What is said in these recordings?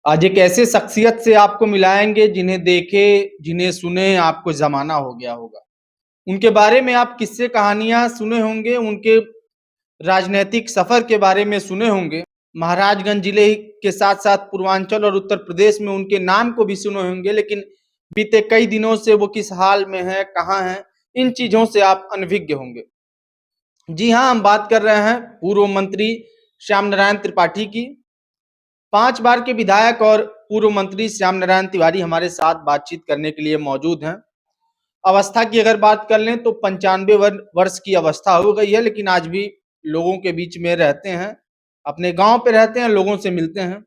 आज एक ऐसे शख्सियत से आपको मिलाएँगे जिन्हें देखे, जिन्हें सुने आपको ज़माना हो गया होगा। उनके बारे में आप किस्से कहानियाँ सुने होंगे, उनके राजनैतिक सफ़र के बारे में सुने होंगे। महाराजगंज जिले के साथ-साथ पूर्वांचल और उत्तर प्रदेश में उनके नाम को भी सुने होंगे, लेकिन बीते कई दिनों से वो किस हाल में हैं, कहाँ हैं, इन चीज़ों से आप अनभिज्ञ होंगे। जी हाँ, हम बात कर रहे हैं पूर्व मंत्री श्याम नारायण त्रिपाठी की। 5 बार के विधायक और पूर्व मंत्री श्याम नारायण तिवारी हमारे साथ बातचीत करने के लिए मौजूद हैं। अवस्था की अगर बात कर लें तो 95 वर्ष की अवस्था हो गई है, लेकिन आज भी लोगों के बीच में रहते हैं, अपने गाँव पे रहते हैं, लोगों से मिलते हैं।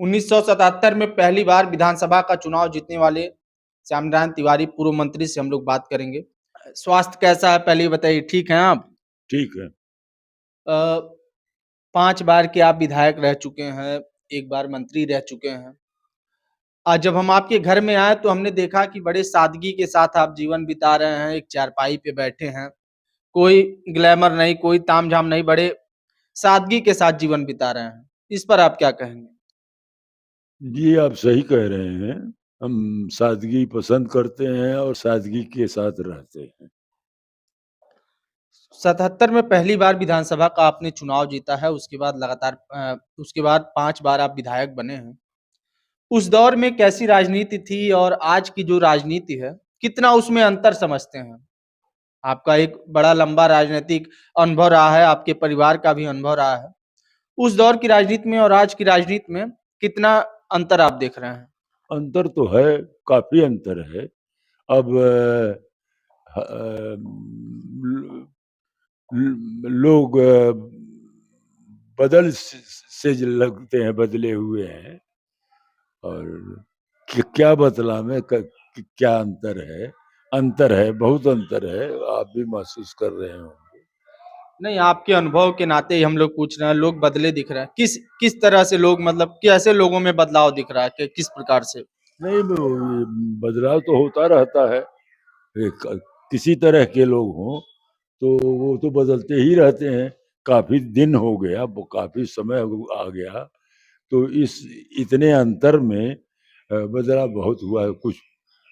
1977 में पहली बार विधानसभा का चुनाव जीतने वाले श्याम नारायण तिवारी पूर्व मंत्री से हम लोग बात करेंगे। स्वास्थ्य कैसा है पहले ये बताइए, ठीक हैं आप? ठीक है। अ, 5 बार के आप विधायक रह चुके हैं, 1 बार मंत्री रह चुके हैं। आज जब हम आपके घर में आए तो हमने देखा कि बड़े सादगी के साथ आप जीवन बिता रहे हैं, एक चारपाई पे बैठे हैं। कोई ग्लैमर नहीं, कोई तामझाम नहीं, बड़े सादगी के साथ जीवन बिता रहे हैं। इस पर आप क्या कहेंगे? जी, आप सही कह रहे हैं। हम सादगी पसंद करते हैं और सादगी के साथ रहते हैं। 77 में पहली बार विधानसभा का आपने चुनाव जीता है, उसके बाद लगातार उसके बाद 5 बार आप विधायक बने हैं। उस दौर में कैसी राजनीति थी और आज की जो राजनीति है, कितना उसमें अंतर समझते हैं? आपका एक बड़ा लंबा राजनैतिक अनुभव रहा है, आपके परिवार का भी अनुभव रहा है। उस दौर की राजनीति में और आज की राजनीति में कितना अंतर आप देख रहे हैं? अंतर तो है, काफ़ी अंतर है। अब ह ल लोग बदल से लगते हैं, बदले हुए हैं और क्या बदलाव है, क्या अंतर है, बहुत अंतर है, आप भी महसूस कर रहे होंगे। नहीं, आपके अनुभव के नाते ही हम लोग पूछ रहे हैं, लोग बदले दिख रहे हैं। किस किस तरह से लोग मतलब कैसे लोगों में बदलाव दिख रहा है कि किस प्रकार से? नहीं, बदलाव तो होता रहता है। किसी तरह के लोग हों तो वो तो बदलते ही रहते हैं। काफ़ी दिन हो गया, वो काफ़ी समय आ गया, तो इस इतने अंतर में बदलाव बहुत हुआ है। कुछ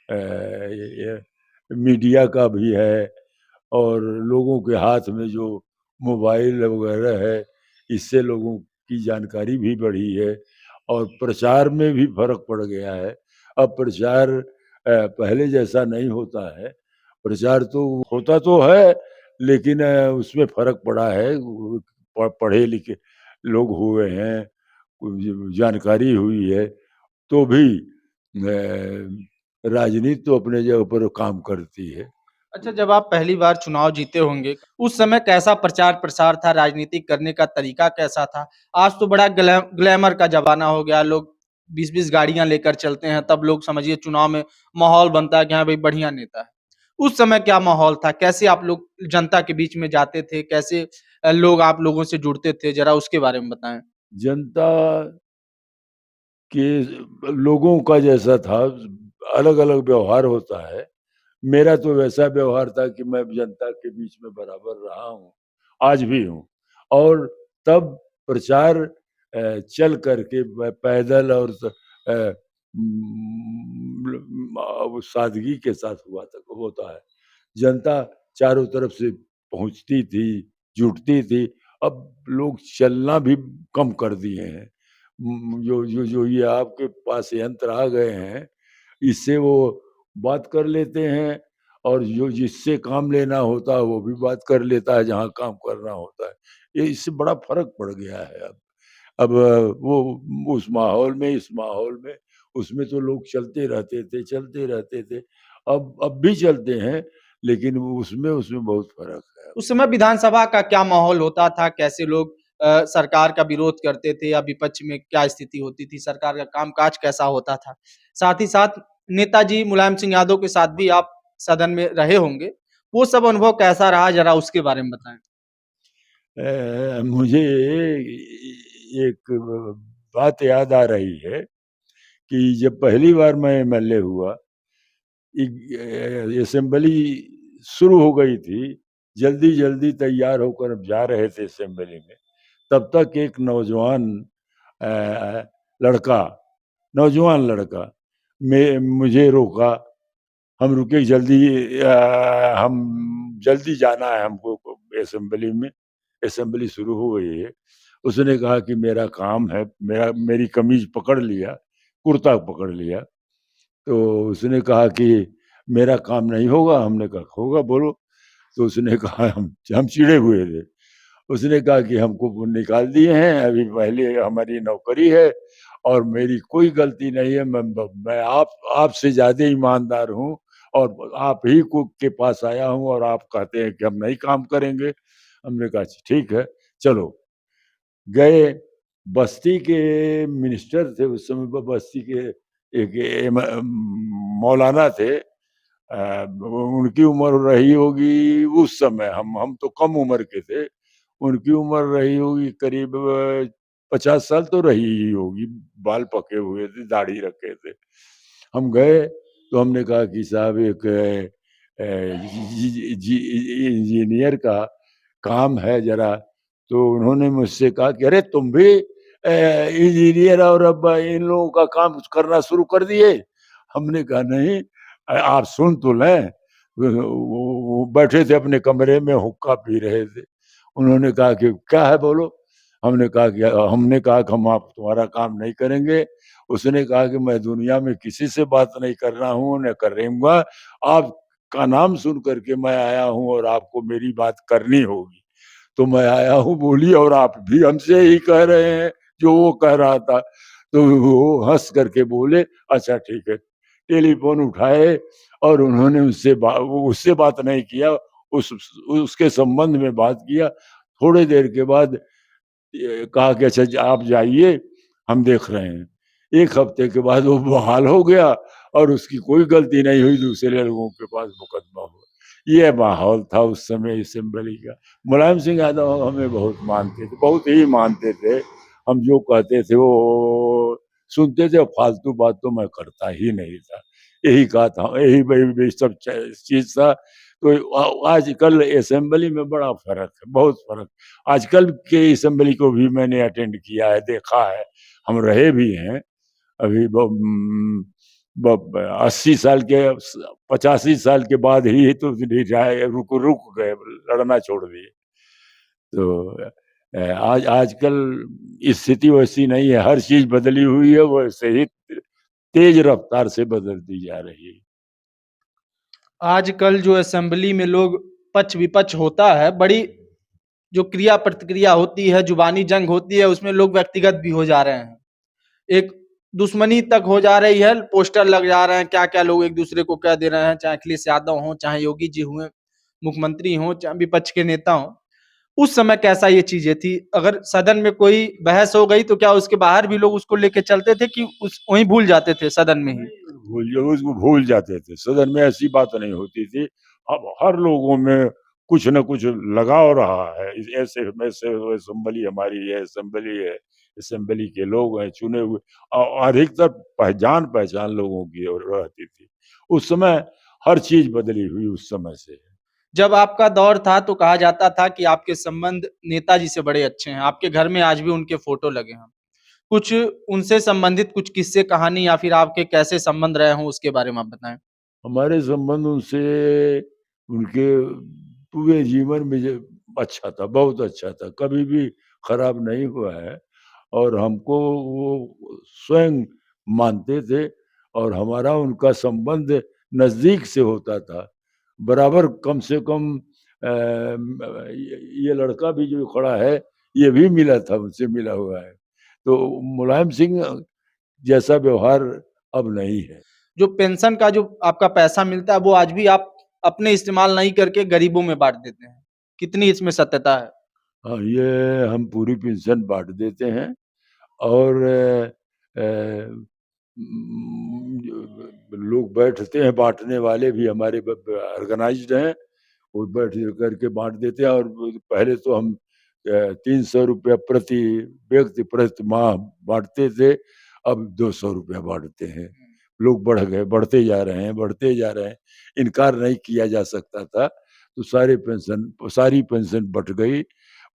ये मीडिया का भी है और लोगों के हाथ में जो मोबाइल वगैरह है, इससे लोगों की जानकारी भी बढ़ी है और प्रचार में भी फ़र्क पड़ गया है। अब प्रचार पहले जैसा नहीं होता है। प्रचार तो होता तो है, लेकिन उसमें फ़र्क पड़ा है। पढ़े लिखे लोग हुए हैं, जानकारी हुई है, तो भी राजनीति तो अपने जगह पर काम करती है। अच्छा, जब आप पहली बार चुनाव जीते होंगे, उस समय कैसा प्रचार-प्रसार था, राजनीति करने का तरीका कैसा था? आज तो बड़ा ग्लैमर का ज़माना हो गया, लोग 20-20 गाड़ियाँ लेकर चलते हैं, तब लोग समझिए चुनाव में माहौल बनता है कि हाँ भाई बढ़िया नेता है। उस समय क्या माहौल था? कैसे आप लोग जनता के बीच में जाते थे? कैसे लोग आप लोगों से जुड़ते थे? ज़रा उसके बारे में बताएँ। जनता के लोगों का जैसा था, अलग-अलग व्यवहार होता है। मेरा तो वैसा व्यवहार था कि मैं जनता के बीच में बराबर रहा हूँ, आज भी हूँ और तब प्रचार चल कर के पैदल और वो सादगी के साथ होता है। जनता चारों तरफ से पहुँचती थी, जुटती थी। अब लोग चलना भी कम कर दिए हैं। जो ये आपके पास यंत्र आ गए हैं, इससे वो बात कर लेते हैं और जो जिससे काम लेना होता है वो भी बात कर लेता है जहाँ काम करना होता है। ये इससे बड़ा फ़र्क पड़ गया है अब। अब वो उस माहौल में, इस माहौल में, उसमें तो लोग चलते रहते थे। अब भी चलते हैं, लेकिन उसमें उसमें बहुत फ़र्क है। उस समय विधानसभा का क्या माहौल होता था? कैसे लोग सरकार का विरोध करते थे या विपक्ष में क्या स्थिति होती थी? सरकार का कामकाज कैसा होता था? साथ ही साथ नेताजी मुलायम सिंह यादव के साथ भी आप सदन में रहे होंगे। वो सब अनुभव कैसा रहा ज़रा उसके बारे में बताएँ? मुझे एक बात याद आ रही है कि जब पहली बार मैं एमएलए हुआ, असेंबली शुरू हो गई थी, जल्दी-जल्दी तैयार होकर अब जा रहे थे असेंबली में, तब तक एक नौजवान लड़का, नौजवान लड़का मुझे रोका। हम रुके जल्दी, हम जल्दी जाना है हमको असेंबली में, असेंबली शुरू हो गई है। उसने कहा कि मेरा काम है, मेरी कमीज पकड़ लिया, कुर्ता पकड़ लिया। तो उसने कहा कि मेरा काम नहीं होगा। हमने कहा होगा, बोलो। तो उसने कहा, हम चिढ़े हुए थे। उसने कहा कि हमको निकाल दिए हैं, अभी पहले हमारी नौकरी है और मेरी कोई गलती नहीं है। मैं आपसे ज्यादा ईमानदार हूँ और आप ही को के पास आया हूँ और आप कहते हैं कि हम नहीं काम करेंगे। हमने कहा ठीक है, चलो। गए। बस्ती के मिनिस्टर थे उस समय, बस्ती के एक मौलाना थे। उनकी उम्र रही होगी उस समय, हम तो कम उम्र के थे, उनकी उम्र रही होगी करीब 50 साल तो रही ही होगी। बाल पके हुए थे, दाढ़ी रखे थे। हम गए तो हमने कहा कि साहब एक इंजीनियर का काम है जरा। तो उन्होंने मुझसे कहा कि अरे तुम भी इंजीनियर और अब इन लोगों का काम करना शुरू कर दिए। हमने कहा नहीं, आप सुन तो लें। वो बैठे थे अपने कमरे में, हुक्का पी रहे थे। उन्होंने कहा कि क्या है, बोलो। हमने कहा कि हम आप तुम्हारा काम नहीं करेंगे। उसने कहा कि मैं दुनिया में किसी से बात नहीं कर रहा हूँ, न करूंगा। आपका नाम सुन करके मैं आया हूँ और आपको मेरी बात करनी होगी, तो मैं आया हूँ, बोली। और आप भी हमसे ही कह रहे हैं जो वो कह रहा था। तो वो हंस करके बोले, अच्छा ठीक है। टेलीफोन उठाए और उन्होंने उससे बात नहीं किया, उस उसके संबंध में बात किया। थोड़ी देर के बाद कहा कि अच्छा आप जाइए, हम देख रहे हैं। एक हफ्ते के बाद वो बहाल हो गया और उसकी कोई गलती नहीं हुई, दूसरे लोगों के पास मुकदमा हुआ। ये माहौल था उस समय असेंबली का। मुलायम सिंह यादव हमें बहुत मानते थे, बहुत ही मानते थे। हम जो कहते थे वो सुनते थे, फालतू बात तो मैं करता ही नहीं था। यही कहा था, यही सब चीज था। तो आजकल असेंबली में बड़ा फर्क है, बहुत फर्क। आजकल के असेंबली को भी मैंने अटेंड किया है, देखा है, हम रहे भी हैं। अभी 80 साल के, 85 साल के बाद ही तो रुक गए, लड़ना छोड़ दिए। तो आज आजकल स्थिति वैसी नहीं है, हर चीज बदली हुई है, वैसे ही तेज रफ्तार से बदलती जा रही है। आजकल जो असेंबली में लोग पक्ष विपक्ष होता है, बड़ी जो क्रिया प्रतिक्रिया होती है, जुबानी जंग होती है, उसमें लोग व्यक्तिगत भी हो जा रहे हैं। एक दुश्मनी तक हो जा रही है, पोस्टर लग जा रहे हैं, क्या क्या लोग एक दूसरे को कह दे रहे हैं, चाहे अखिलेश यादव हो, चाहे योगी जी हुए मुख्यमंत्री हो, चाहे विपक्ष के नेता हो। उस समय कैसा ये चीजें थी? अगर सदन में कोई बहस हो गई तो क्या उसके बाहर भी लोग उसको लेके चलते थे कि उस वहीं भूल जाते थे सदन में ही? उसको भूल जाते थे, सदन में ऐसी बात नहीं होती थी। अब हर लोगों में कुछ न कुछ लगाव रहा है। ऐसे वैसे असेंबली हमारी है, असेंबली है, असेंबली के लोग हैं चुने हुए। अधिकतर पहचान पहचान लोगों की और रहती थी। उस समय हर चीज बदली हुई उस समय से। जब आपका दौर था तो कहा जाता था कि आपके संबंध नेताजी से बड़े अच्छे हैं, आपके घर में आज भी उनके फोटो लगे हैं। कुछ उनसे संबंधित कुछ किस्से कहानी या फिर आपके कैसे संबंध रहे हों उसके बारे में आप बताएं। हमारे संबंध उनसे, उनके पूरे जीवन में अच्छा था, बहुत अच्छा था, कभी भी खराब नहीं हुआ है। और हमको वो स्वयं मानते थे और हमारा उनका संबंध नजदीक से होता था, बराबर। कम से कम ये लड़का भी जो खड़ा है, ये भी मिला था, उनसे मिला हुआ है। तो मुलायम सिंह जैसा व्यवहार अब नहीं है। जो पेंशन का जो आपका पैसा मिलता है वो आज भी आप अपने इस्तेमाल नहीं करके गरीबों में बांट देते हैं, कितनी इसमें सत्यता है? हाँ, ये हम पूरी पेंशन बांट देते हैं। और लोग बैठते हैं, बांटने वाले भी हमारे ऑर्गेनाइज्ड हैं, वो बैठ करके बांट देते हैं। और पहले तो हम 300 रुपया प्रति व्यक्ति प्रति माह बांटते थे, अब 200 रुपया बांटते हैं। लोग बढ़ गए, बढ़ते जा रहे हैं, बढ़ते जा रहे हैं। इनकार नहीं किया जा सकता था। तो सारी पेंशन बट गई,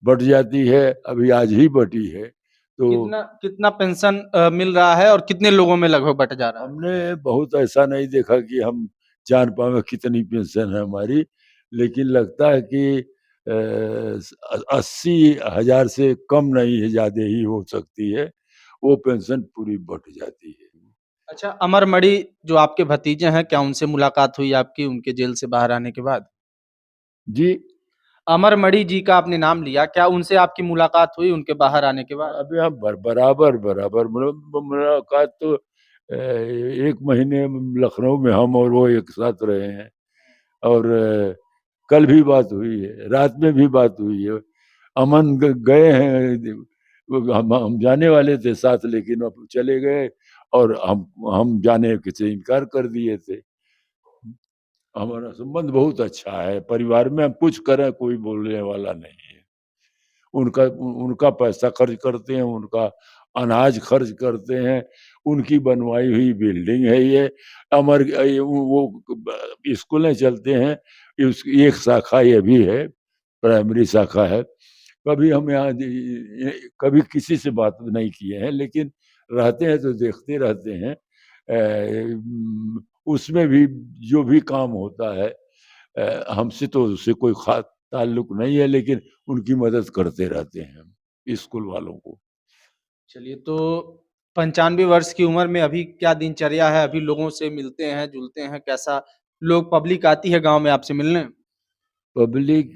बट जाती है, अभी आज ही बटी है। तो कितना कितना पेंशन मिल रहा है और कितने लोगों में लगभग बँट जा रहा है? हमने बहुत ऐसा नहीं देखा कि हम जान पाएँ कितनी पेंशन है हमारी, लेकिन लगता है कि 80,000 से कम नहीं है, ज़्यादा ही हो सकती है, वो पेंशन पूरी बँट जाती है। अच्छा, अमर मणि जो आपके भतीजे हैं, क्या उनसे मुलाकात हुई आपकी उनके जेल से बाहर आने के बाद? जी, अमर मणि जी का आपने नाम लिया, क्या उनसे आपकी मुलाकात हुई उनके बाहर आने के बाद? अब यहाँ बराबर मुलाकात तो 1 महीने लखनऊ में हम और वो एक साथ रहे हैं और कल भी बात हुई है, रात में भी बात हुई है। अमन गए हैं, हम जाने वाले थे साथ, लेकिन अब चले गए और हम जाने से इनकार कर दिए थे। हमारा संबंध बहुत अच्छा है, परिवार में हम कुछ करें कोई बोलने वाला नहीं है। उनका पैसा खर्च करते हैं, उनका अनाज खर्च करते हैं, उनकी बनवाई हुई बिल्डिंग है ये। वो स्कूलें चलते हैं, एक शाखा ये भी है, प्राइमरी शाखा है। कभी हम यहाँ कभी किसी से बात नहीं किए हैं, लेकिन रहते हैं तो देखते रहते हैं। उसमें भी जो भी काम होता है, हमसे तो उससे कोई ख़ास ताल्लुक नहीं है, लेकिन उनकी मदद करते रहते हैं हम, स्कूल वालों को। चलिए तो 95 वर्ष की उम्र में अभी क्या दिनचर्या है? अभी लोगों से मिलते हैं, जुलते हैं, कैसा लोग पब्लिक आती है गाँव में आपसे मिलने? पब्लिक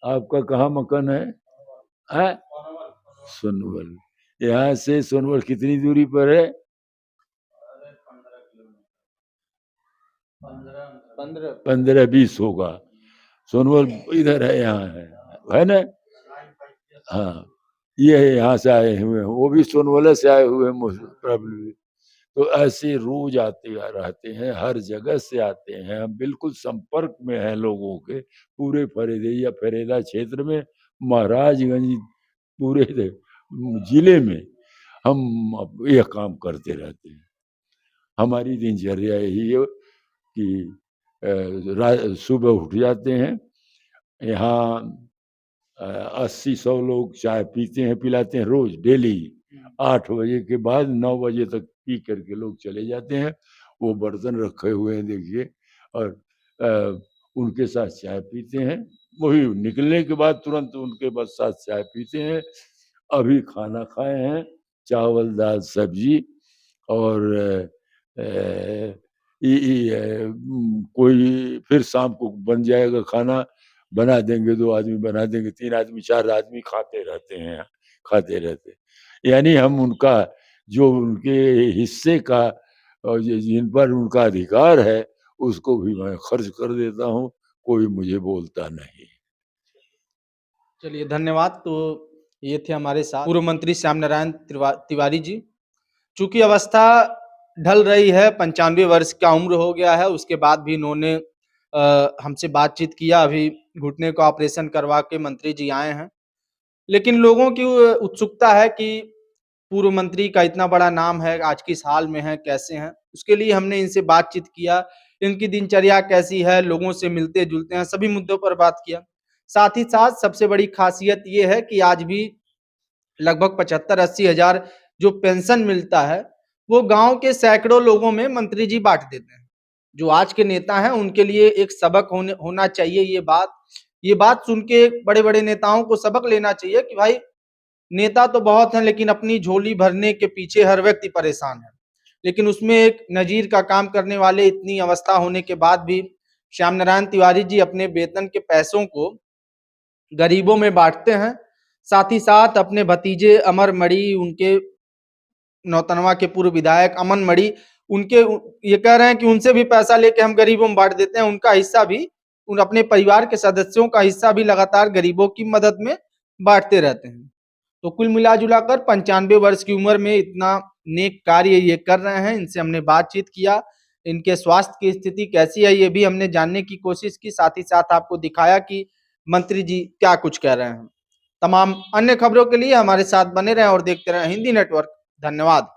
आपका कहाँ मकान है? हैं? सोनभद्र। यहाँ से सोनभद्र कितनी दूरी पर है? 15 15-20 होगा। सोनभद्र इधर है, यहाँ है ना? हाँ, ये यहाँ से आए हुए हैं, वो भी सोनभद्र से आए हुए हैं मोस्ट प्रोबेबली। तो ऐसे रोज आते रहते हैं, हर जगह से आते हैं, हम बिल्कुल संपर्क में हैं लोगों के, पूरे फरेदा क्षेत्र में, महाराजगंज, पूरे जिले में हम यह काम करते रहते हैं। हमारी दिनचर्या यही है कि सुबह उठ जाते हैं, यहाँ 80-100 लोग चाय पीते हैं, पिलाते हैं रोज डेली। 8 बजे के बाद 9 बजे तक पी करके लोग चले जाते हैं। वो बर्तन रखे हुए हैं देखिए, और उनके साथ चाय पीते हैं। वही निकलने के बाद तुरंत उनके बस साथ चाय पीते हैं। अभी खाना खाए हैं, चावल, दाल, सब्जी, और कोई फिर शाम को बन जाएगा खाना, बना देंगे, 2 आदमी बना देंगे, 3 आदमी, 4 आदमी खाते रहते हैं, खाते रहते हैं। यानी हम उनका जो उनके हिस्से का और जिन पर उनका अधिकार है, उसको भी मैं खर्च कर देता हूँ, कोई मुझे बोलता नहीं। चलिए धन्यवाद। तो ये थे हमारे साथ पूर्व मंत्री श्याम नारायण तिवारी जी। चूँकि अवस्था ढल रही है, 95 वर्ष का उम्र हो गया है, उसके बाद भी इन्होंने हमसे बातचीत किया। अभी घुटने का ऑपरेशन करवा के मंत्री जी आए हैं। लेकिन लोगों की उत्सुकता है कि पूर्व मंत्री का इतना बड़ा नाम है, आज किस हाल में हैं, कैसे हैं? उसके लिए हमने इनसे बातचीत किया, इनकी दिनचर्या कैसी है, लोगों से मिलते-जुलते हैं, सभी मुद्दों पर बात किया। साथ ही साथ सबसे बड़ी ख़ासियत ये है कि आज भी लगभग 75-80 हज़ार जो पेंशन मिलता है, वो गाँव के सैकड़ों लोगों में मंत्री जी बाँट देते हैं। जो आज के नेता हैं, उनके लिए एक सबक होना चाहिए ये बात सुन के बड़े-बड़े नेताओं को सबक लेना चाहिए कि भाई नेता तो बहुत हैं, लेकिन अपनी झोली भरने के पीछे हर व्यक्ति परेशान है। लेकिन उसमें एक नज़ीर का काम करने वाले इतनी अवस्था होने के बाद भी श्याम नारायण तिवारी जी अपने वेतन के पैसों को गरीबों में बाँटते हैं। साथ ही साथ अपने भतीजे अमर मणि, उनके नौतनवा के पूर्व विधायक अमन मणि, उनके ये कह रहे हैं कि उनसे भी पैसा लेके हम गरीबों में बाँट देते हैं, उनका हिस्सा भी उन अपने परिवार के सदस्यों का हिस्सा भी लगातार गरीबों की मदद में बाँटते रहते हैं। तो कुल मिला-जुला कर 95 वर्ष की उम्र में इतना नेक कार्य ये कर रहे हैं, इनसे हमने बातचीत किया। इनके स्वास्थ्य की स्थिति कैसी है, ये भी हमने जानने की कोशिश की, साथ ही साथ आपको दिखाया कि मंत्री जी क्या कुछ कह रहे हैं। तमाम अन्य खबरों के लिए हमारे साथ बने रहें और देखते रहें हिंदी नेटवर्क। धन्यवाद।